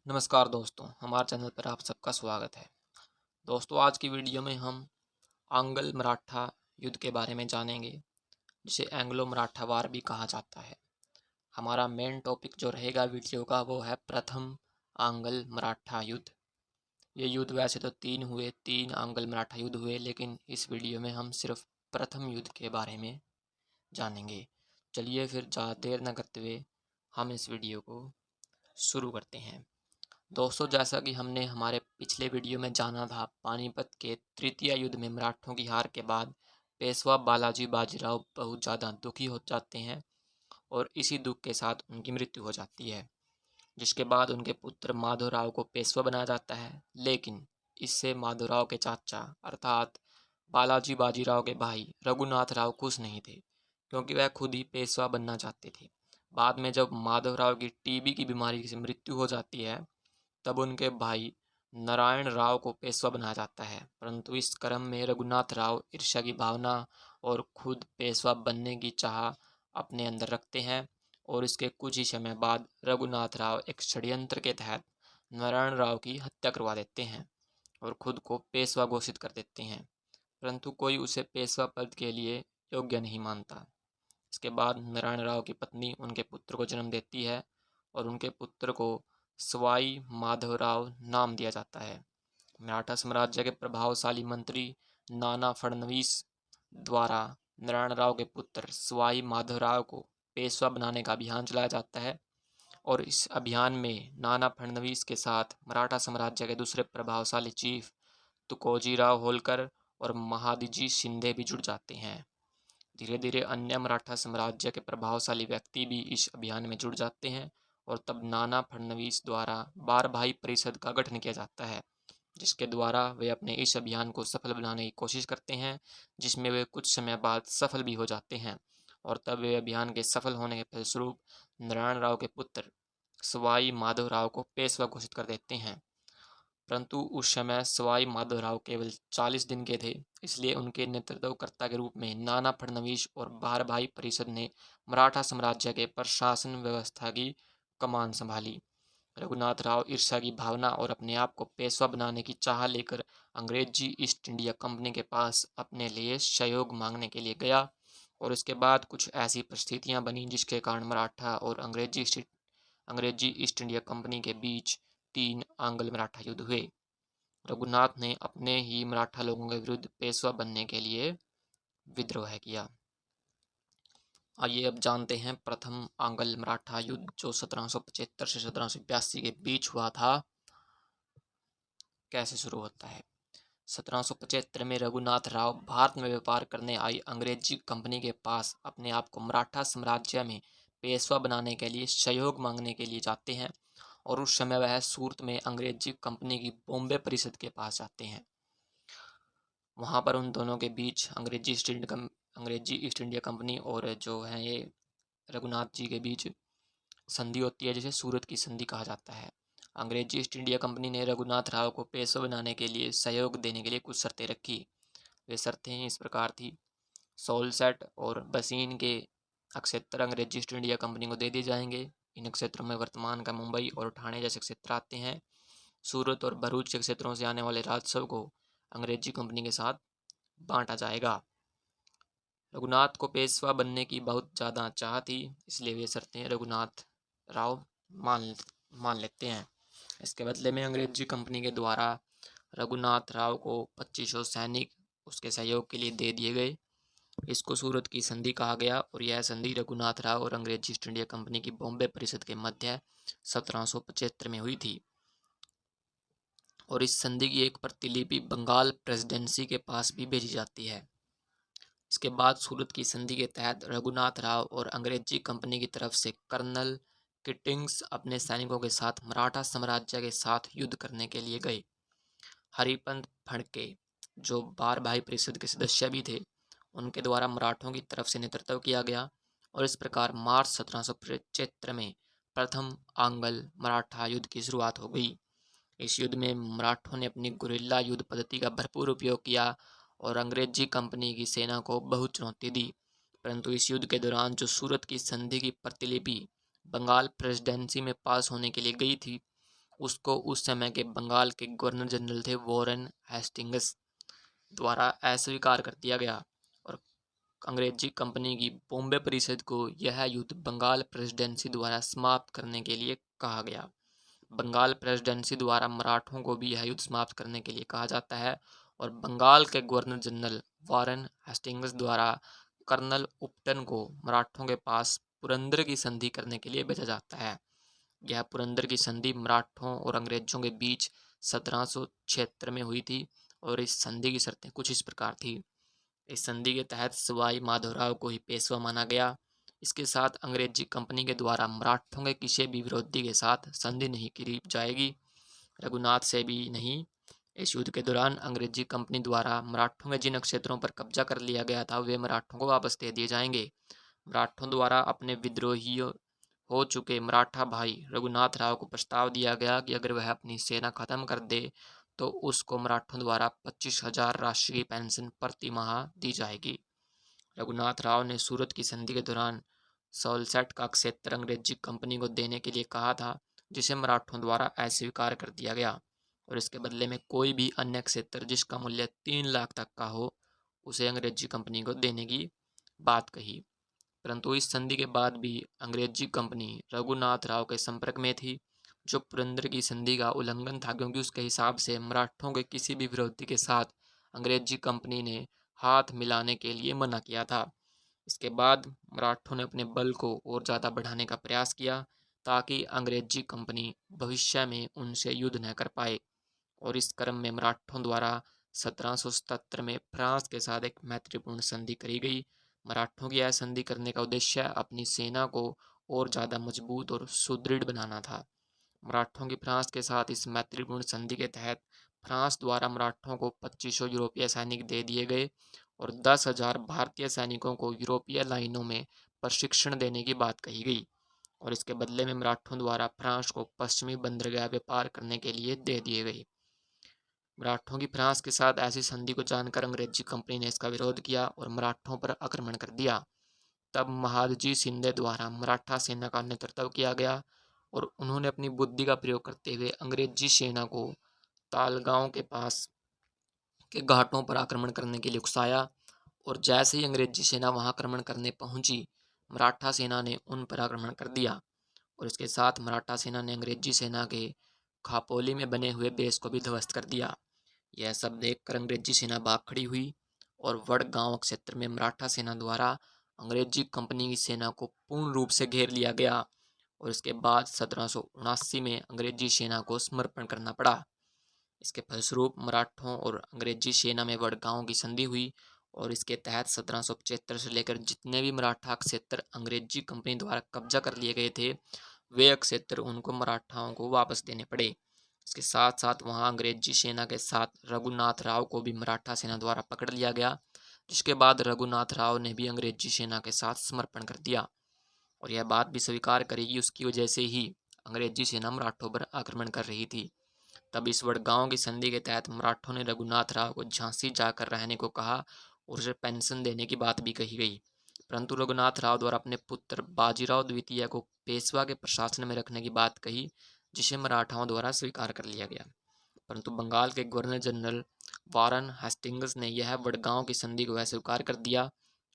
नमस्कार दोस्तों, हमारे चैनल पर आप सबका स्वागत है। दोस्तों, आज की वीडियो में हम आंग्ल मराठा युद्ध के बारे में जानेंगे, जिसे एंग्लो मराठा वार भी कहा जाता है। हमारा मेन टॉपिक जो रहेगा वीडियो का वो है प्रथम आंग्ल मराठा युद्ध। ये युद्ध वैसे तो तीन आंग्ल मराठा युद्ध हुए, लेकिन इस वीडियो में हम सिर्फ प्रथम युद्ध के बारे में जानेंगे। चलिए फिर ज़्यादा देर न करते हुए हम इस वीडियो को शुरू करते हैं। दोस्तों, जैसा कि हमने हमारे पिछले वीडियो में जाना था, पानीपत के तृतीय युद्ध में मराठों की हार के बाद पेशवा बालाजी बाजीराव बहुत ज़्यादा दुखी हो जाते हैं और इसी दुख के साथ उनकी मृत्यु हो जाती है, जिसके बाद उनके पुत्र माधवराव को पेशवा बनाया जाता है। लेकिन इससे माधवराव के चाचा अर्थात बालाजी बाजीराव के भाई रघुनाथ राव खुश नहीं थे, क्योंकि वह खुद ही पेशवा बनना चाहते थे। बाद में जब माधवराव की टीबी की बीमारी से मृत्यु हो जाती है, तब उनके भाई नारायण राव को पेशवा बनाया जाता है, परंतु इस क्रम में रघुनाथ राव ईर्ष्या की भावना और खुद पेशवा बनने की चाह अपने अंदर रखते हैं और इसके कुछ ही समय बाद रघुनाथ राव एक षड्यंत्र के तहत नारायण राव की हत्या करवा देते हैं और खुद को पेशवा घोषित कर देते हैं, परंतु कोई उसे पेशवा पद के लिए योग्य नहीं मानता। इसके बाद नारायण राव की पत्नी उनके पुत्र को जन्म देती है और उनके पुत्र को सवाई माधवराव नाम दिया जाता है। मराठा साम्राज्य के प्रभावशाली मंत्री नाना फडणवीस द्वारा नारायण राव के पुत्र सवाई माधवराव को पेशवा बनाने का अभियान चलाया जाता है और इस अभियान में नाना फडणवीस के साथ मराठा साम्राज्य के दूसरे प्रभावशाली चीफ तुकोजीराव होलकर और महादजी शिंदे भी जुड़ जाते हैं। धीरे धीरे अन्य मराठा साम्राज्य के प्रभावशाली व्यक्ति भी इस अभियान में जुड़ जाते हैं और तब नाना फडणवीस द्वारा बार भाई परिषद का गठन किया जाता है, जिसके द्वारा वे अपने इस अभियान को सफल बनाने की कोशिश करते हैं, जिसमें वे कुछ समय बाद सफल भी हो जाते हैं और तब वे अभियान के सफल होने के फलस्वरूप नारायण राव के पुत्र सवाई माधवराव को पेशवा घोषित कर देते हैं। परंतु उस समय सवाई माधवराव केवल 40 दिन के थे, इसलिए उनके नेतृत्वकर्ता के रूप में नाना फडणवीस और भारभाई परिषद ने मराठा साम्राज्य के प्रशासन व्यवस्था की कमान संभाली। रघुनाथ राव ईर्ष्या की भावना और अपने आप को पेशवा बनाने की चाह लेकर अंग्रेजी ईस्ट इंडिया कंपनी के पास अपने लिए सहयोग मांगने के लिए गया और इसके बाद कुछ ऐसी परिस्थितियां बनी जिसके कारण मराठा और अंग्रेजी ईस्ट इंडिया कंपनी के बीच तीन आंग्ल मराठा युद्ध हुए। रघुनाथ ने अपने ही मराठा लोगों के विरुद्ध पेशवा बनने के लिए विद्रोह किया। आइए अब जानते हैं प्रथम आंग्ल मराठा युद्ध जो 1775 से 1782 के बीच हुआ था, कैसे शुरू होता है। 1775 में रघुनाथ राव भारत में व्यापार करने आई अंग्रेजी कंपनी के पास अपने आप को मराठा साम्राज्य में पेशवा बनाने के लिए सहयोग मांगने के लिए जाते हैं और उस समय वह सूरत में अंग्रेजी कंपनी की बॉम्बे परिषद के पास जाते हैं। वहाँ पर उन दोनों के बीच अंग्रेजी ईस्ट इंडिया कंपनी और जो है ये रघुनाथ जी के बीच संधि होती है, जिसे सूरत की संधि कहा जाता है। अंग्रेजी ईस्ट इंडिया कंपनी ने रघुनाथ राव को पेशवा बनाने के लिए सहयोग देने के लिए कुछ शर्तें रखी। वे शर्तें इस प्रकार थी: सोलसेट और बसीन के क्षेत्र अंग्रेजी ईस्ट इंडिया कंपनी को दे दिए जाएंगे। इन क्षेत्रों में वर्तमान का मुंबई और ठाणे जैसे क्षेत्र आते हैं। सूरत और भरूच के क्षेत्रों से आने वाले राजस्व को अंग्रेजी कंपनी के साथ बांटा जाएगा। रघुनाथ को पेशवा बनने की बहुत ज़्यादा चाह थी, इसलिए वे शर्तें रघुनाथ राव मान मान लेते हैं। इसके बदले में अंग्रेजी कंपनी के द्वारा रघुनाथ राव को 2500 सैनिक उसके सहयोग के लिए दे दिए गए। इसको सूरत की संधि कहा गया और यह संधि रघुनाथ राव और अंग्रेजी ईस्ट इंडिया कंपनी की बॉम्बे परिषद के मध्य 1775 में हुई थी और इस संधि की एक प्रतिलिपि बंगाल प्रेसिडेंसी के पास भी भेजी जाती है। इसके बाद सूरत की संधि के तहत रघुनाथ राव और अंग्रेजी कंपनी की तरफ से कर्नल किटिंग्स अपने सैनिकों के साथ मराठा साम्राज्य के साथ युद्ध करने के लिए गए। हरिपंत फड़के, जो बार भाई परिषद के सदस्य भी थे, उनके द्वारा मराठों की तरफ से नेतृत्व किया गया और इस प्रकार मार्च 1775 में प्रथम आंग्ल मराठा युद्ध की शुरुआत हो गई। इस युद्ध में मराठों ने अपनी गुरिल्ला युद्ध पद्धति का भरपूर उपयोग किया और अंग्रेजी कंपनी की सेना को बहुत चुनौती दी, परंतु इस युद्ध के दौरान जो सूरत की संधि की प्रतिलिपि बंगाल प्रेसिडेंसी में पास होने के लिए गई थी, उसको उस समय के बंगाल के गवर्नर जनरल थे वॉरेन हेस्टिंग्स द्वारा अस्वीकार कर दिया गया और अंग्रेजी कंपनी की बॉम्बे परिषद को यह युद्ध बंगाल प्रेसिडेंसी द्वारा समाप्त करने के लिए कहा गया। बंगाल प्रेसिडेंसी द्वारा मराठों को भी यह युद्ध समाप्त करने के लिए कहा जाता है और बंगाल के गवर्नर जनरल वॉरेन हेस्टिंग्स द्वारा कर्नल उपटन को मराठों के पास पुरंदर की संधि करने के लिए भेजा जाता है। यह पुरंदर की संधि मराठों और अंग्रेजों के बीच 1776 में हुई थी और इस संधि की शर्तें कुछ इस प्रकार थी। इस संधि के तहत सवाई माधवराव को ही पेशवा माना गया। इसके साथ अंग्रेजी कंपनी के द्वारा मराठों के किसी भी विरोधी के साथ संधि नहीं की जाएगी, रघुनाथ से भी नहीं। इस युद्ध के दौरान अंग्रेजी कंपनी द्वारा मराठों के जिन क्षेत्रों पर कब्जा कर लिया गया था वे मराठों को वापस दे दिए जाएंगे। मराठों द्वारा अपने विद्रोहियों हो चुके मराठा भाई रघुनाथ राव को प्रस्ताव दिया गया कि अगर वह अपनी सेना खत्म कर दे तो उसको मराठों द्वारा 25,000 राष्ट्रीय पेंशन प्रति माह दी जाएगी। रघुनाथ राव ने सूरत की संधि के दौरान सॉलसेट का क्षेत्र अंग्रेजी कंपनी को देने के लिए कहा था, जिसे मराठों द्वारा अस्वीकार कर दिया गया और इसके बदले में कोई भी अन्य क्षेत्र जिसका मूल्य 3 लाख तक का हो उसे अंग्रेजी कंपनी को देने की बात कही। परंतु इस संधि के बाद भी अंग्रेजी कंपनी रघुनाथ राव के संपर्क में थी, जो पुरंदर की संधि का उल्लंघन था, क्योंकि उसके हिसाब से मराठों के किसी भी विरोधी के साथ अंग्रेजी कंपनी ने हाथ मिलाने के लिए मना किया था। इसके बाद मराठों ने अपने बल को और ज़्यादा बढ़ाने का प्रयास किया ताकि अंग्रेजी कंपनी भविष्य में उनसे युद्ध न कर पाए और इस क्रम में मराठों द्वारा 1777 में फ्रांस के साथ एक मैत्रीपूर्ण संधि करी गई। मराठों की यह संधि करने का उद्देश्य अपनी सेना को और ज़्यादा मजबूत और सुदृढ़ बनाना था। मराठों की फ्रांस के साथ इस मैत्रीपूर्ण संधि के तहत फ्रांस द्वारा मराठों को 2500 यूरोपीय सैनिक दे दिए गए और 10,000 भारतीय सैनिकों को यूरोपीय लाइनों में प्रशिक्षण देने की बात कही गई और इसके बदले में मराठों द्वारा फ्रांस को पश्चिमी बंदरगाह व्यापार करने के लिए दे दिए गए। मराठों की फ्रांस के साथ ऐसी संधि को जानकर अंग्रेजी कंपनी ने इसका विरोध किया और मराठों पर आक्रमण कर दिया। तब महादजी शिंदे द्वारा मराठा सेना का नेतृत्व किया गया और उन्होंने अपनी बुद्धि का प्रयोग करते हुए अंग्रेजी सेना को तालगांव के पास के घाटों पर आक्रमण करने के लिए उकसाया और जैसे ही अंग्रेजी सेना वहां आक्रमण करने पहुंची, मराठा सेना ने उन पर आक्रमण कर दिया और इसके साथ मराठा सेना ने अंग्रेजी सेना के खापोली में बने हुए बेस को भी ध्वस्त कर दिया। यह सब देखकर अंग्रेजी सेना भाग खड़ी हुई और वडगांव क्षेत्र में मराठा सेना द्वारा अंग्रेजी कंपनी की सेना को पूर्ण रूप से घेर लिया गया और इसके बाद 1779 में अंग्रेजी सेना को समर्पण करना पड़ा। इसके फलस्वरूप मराठों और अंग्रेजी सेना में वडगांव की संधि हुई और इसके तहत 1775 से लेकर जितने भी मराठा क्षेत्र अंग्रेजी कंपनी द्वारा कब्जा कर लिए गए थे वे क्षेत्र उनको मराठाओं को वापस देने पड़े। इसके साथ साथ वहां अंग्रेजी सेना के साथ रघुनाथ राव को भी मराठा सेना द्वारा पकड़ लिया गया, जिसके बाद रघुनाथ राव ने भी अंग्रेजी सेना के साथ समर्पण कर दिया और यह बात भी स्वीकार करी कि उसकी वजह से ही अंग्रेजी सेना मराठों पर आक्रमण कर रही थी। तब इस वडगांव की संधि के तहत मराठों ने रघुनाथ राव को झांसी जाकर रहने को कहा और उसे पेंशन देने की बात भी कही गई, परंतु रघुनाथ राव द्वारा अपने पुत्र बाजीराव द्वितीय को पेशवा के प्रशासन में रखने की बात कही, जिसे मराठाओं द्वारा स्वीकार कर लिया गया। परंतु बंगाल के गवर्नर जनरल वारन हेस्टिंग्स ने यह वडगांव की संधि को अस्वीकार कर दिया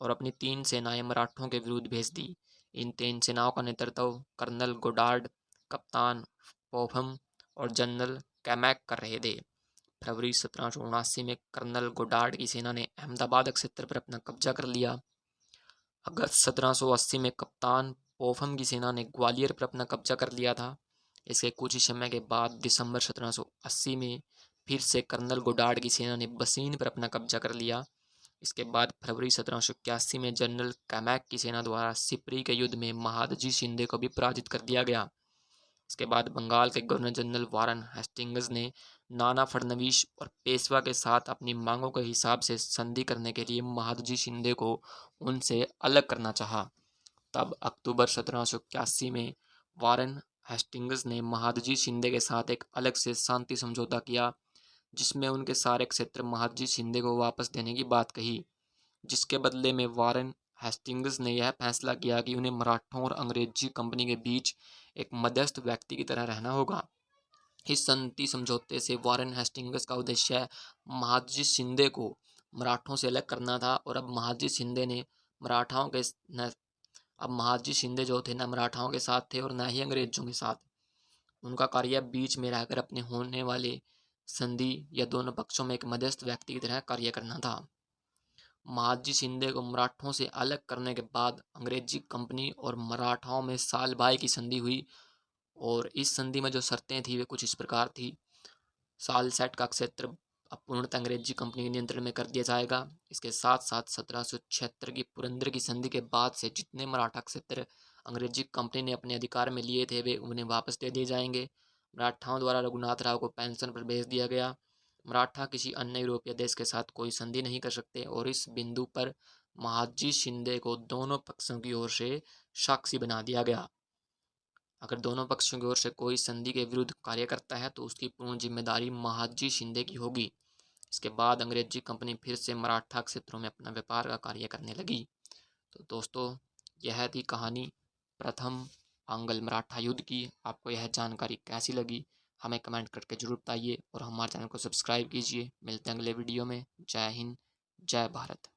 और अपनी 3 सेनाएं मराठों के विरुद्ध भेज दी। इन 3 सेनाओं का नेतृत्व कर्नल गोडार्ड, कप्तान पोफम और जनरल कैमैक कर रहे थे। फरवरी 1779 में कर्नल गोडार्ड की सेना ने अहमदाबाद क्षेत्र पर अपना कब्जा कर लिया। अगस्त 1780 में कप्तान पोफम की सेना ने ग्वालियर पर अपना कब्जा कर लिया था। इसके कुछ ही समय के बाद दिसंबर 1780 में फिर से कर्नल गोडार्ड की सेना ने बसीन पर अपना कब्जा कर लिया। इसके बाद फरवरी 1781 में जनरल कैमैक की सेना द्वारा सिपरी के युद्ध में महादजी शिंदे को भी पराजित कर दिया गया। इसके बाद बंगाल के गवर्नर जनरल वारन हेस्टिंग्स ने नाना फडणवीस और पेशवा के साथ अपनी मांगों के हिसाब से संधि करने के लिए महादजी शिंदे को उनसे अलग करना चाहा। तब अक्टूबर 1781 में वारन हेस्टिंग्स ने महादजी शिंदे के साथ एक अलग से शांति समझौता किया, जिसमें उनके सारे क्षेत्र महादजी शिंदे को वापस देने की बात कही, जिसके बदले में वारन हेस्टिंग्स ने यह फैसला किया कि उन्हें मराठों और अंग्रेजी कंपनी के बीच एक मध्यस्थ व्यक्ति की तरह रहना होगा। इस शांति समझौते से वारेन हेस्टिंग्स का उद्देश्य महादजी शिंदे को मराठों से अलग करना था। और अब महादजी शिंदे ने मराठाओं के न अब महादजी शिंदे जो थे न मराठाओं के साथ थे और न ही अंग्रेजों के साथ। उनका कार्य बीच में रहकर अपने होने वाले संधि या दोनों पक्षों में एक मध्यस्थ व्यक्ति की तरह कार्य करना था। महादजी शिंदे को मराठों से अलग करने के बाद अंग्रेजी कंपनी और मराठाओं में सालबाई की संधि हुई। और इस संधि में जो शर्तें थी वे कुछ इस प्रकार थी। सालसेट का क्षेत्र अब पूर्णतः अंग्रेजी कंपनी के नियंत्रण में कर दिया जाएगा। इसके साथ साथ 1776 की पुरंदर की संधि के बाद से जितने मराठा क्षेत्र अंग्रेजी कंपनी ने अपने अधिकार में लिए थे वे उन्हें वापस दे दिए जाएंगे। मराठाओं द्वारा रघुनाथ राव को पेंशन पर भेज दिया गया। मराठा किसी अन्य यूरोपीय देश के साथ कोई संधि नहीं कर सकते। और इस बिंदु पर महादजी शिंदे को दोनों पक्षों की ओर से साक्षी बना दिया गया। अगर दोनों पक्षों की ओर से कोई संधि के विरुद्ध कार्य करता है तो उसकी पूर्ण जिम्मेदारी महादजी शिंदे की होगी। इसके बाद अंग्रेजी कंपनी फिर से मराठा क्षेत्रों में अपना व्यापार का कार्य करने लगी। तो दोस्तों, यह थी कहानी प्रथम आंग्ल मराठा युद्ध की। आपको यह जानकारी कैसी लगी हमें कमेंट करके जरूर बताइए और हमारे चैनल को सब्सक्राइब कीजिए। मिलते हैं अगले वीडियो में। जय हिंद, जय भारत।